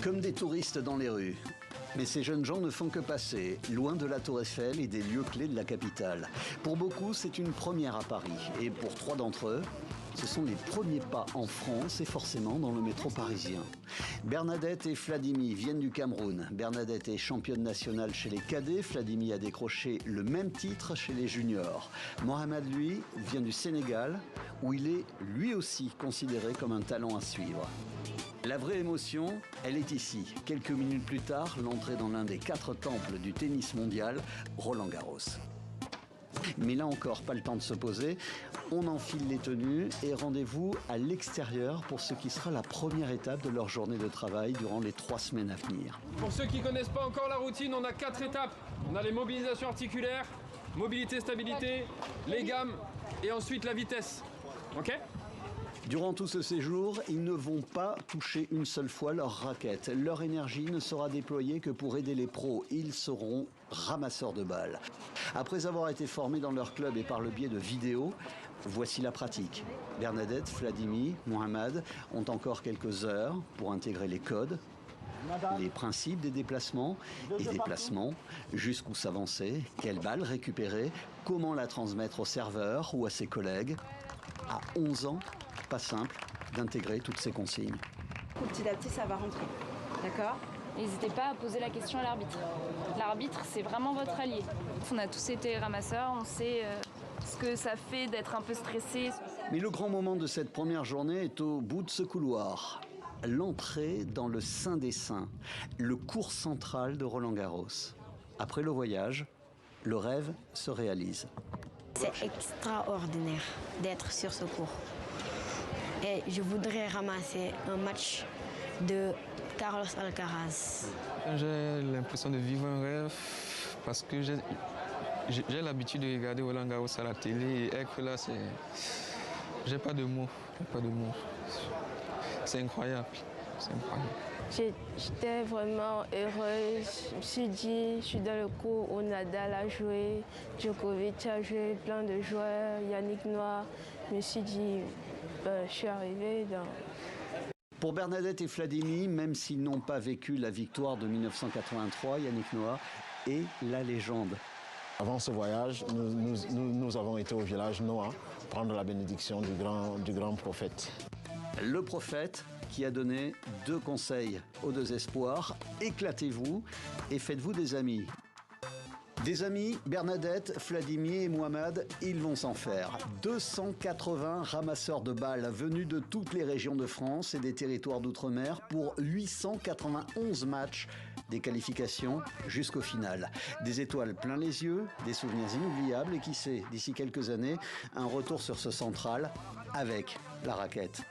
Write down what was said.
Comme des touristes dans les rues. Mais ces jeunes gens ne font que passer, loin de la Tour Eiffel et des lieux clés de la capitale. Pour beaucoup, c'est une première à Paris. Et pour 3 d'entre eux, ce sont les premiers pas en France et forcément dans le métro parisien. Bernadette et Fladimi viennent du Cameroun. Bernadette est championne nationale chez les cadets. Fladimi a décroché le même titre chez les juniors. Mohamed, lui, vient du Sénégal, où il est lui aussi considéré comme un talent à suivre. La vraie émotion, elle est ici. Quelques minutes plus tard, l'entrée dans l'un des 4 temples du tennis mondial, Roland-Garros. Mais là encore, pas le temps de se poser. On enfile les tenues et rendez-vous à l'extérieur pour ce qui sera la première étape de leur journée de travail durant les 3 semaines à venir. Pour ceux qui ne connaissent pas encore la routine, on a 4 étapes. On a les mobilisations articulaires, mobilité, stabilité, les gammes et ensuite la vitesse. Ok ? Durant tout ce séjour, ils ne vont pas toucher une seule fois leur raquette. Leur énergie ne sera déployée que pour aider les pros. Ils seront ramasseurs de balles. Après avoir été formés dans leur club et par le biais de vidéos, voici la pratique. Bernadette, Fladimi, Mohamed ont encore quelques heures pour intégrer les codes, les principes des déplacements et des placements, jusqu'où s'avancer, quelle balle récupérer, comment la transmettre au serveur ou à ses collègues. À 11 ans, pas simple d'intégrer toutes ces consignes. Petit à petit, ça va rentrer, d'accord ? N'hésitez pas à poser la question à l'arbitre. L'arbitre, c'est vraiment votre allié. On a tous été ramasseurs, on sait ce que ça fait d'être un peu stressé. Mais le grand moment de cette première journée est au bout de ce couloir. L'entrée dans le Saint des Saints, le cours central de Roland-Garros. Après le voyage, le rêve se réalise. C'est extraordinaire d'être sur ce cours. Et je voudrais ramasser un match de Carlos Alcaraz. J'ai l'impression de vivre un rêve parce que j'ai l'habitude de regarder Roland Garros à la télé et être là, j'ai pas de mots. C'est incroyable. J'étais vraiment heureuse. Je me suis dit, je suis dans le cours où Nadal a joué, Djokovic a joué, plein de joueurs, Yannick Noah. Je me suis dit, je suis arrivée dans... Pour Bernadette et Fladimi, même s'ils n'ont pas vécu la victoire de 1983, Yannick Noah est la légende. Avant ce voyage, nous avons été au village Noah prendre la bénédiction du grand prophète. Le prophète qui a donné 2 conseils aux 2 espoirs. Éclatez-vous et faites-vous des amis. Des amis, Bernadette, Fladimi et Mohamed, ils vont s'en faire. 280 ramasseurs de balles venus de toutes les régions de France et des territoires d'outre-mer pour 891 matchs, des qualifications jusqu'au final. Des étoiles plein les yeux, des souvenirs inoubliables et qui sait, d'ici quelques années, un retour sur ce central avec la raquette.